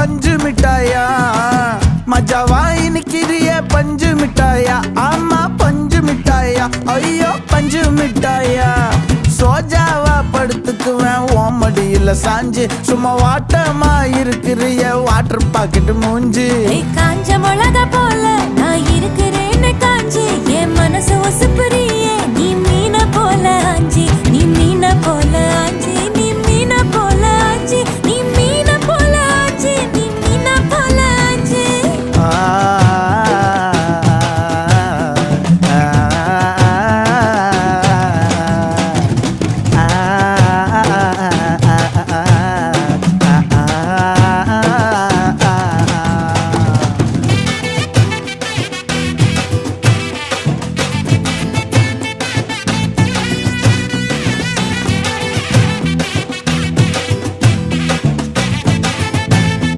பஞ்சு மிட்டாயா மஜாவா இனிக்கிறிய பஞ்சு மிட்டாயா ஆமா பஞ்சு மிட்டாயா ஐயோ பஞ்சு மிட்டாயா சோஜாவா படுத்துக்குவேன் ஓமடியில சாஞ்சு சும்மா வாட்டமா இருக்கிறிய வாட்டர் பாக்கெட் மூஞ்சி காஞ்ச மிளகா போல நான் இருக்கிறேன்னு காஞ்சி என் மனசு ஒசுப்புறிய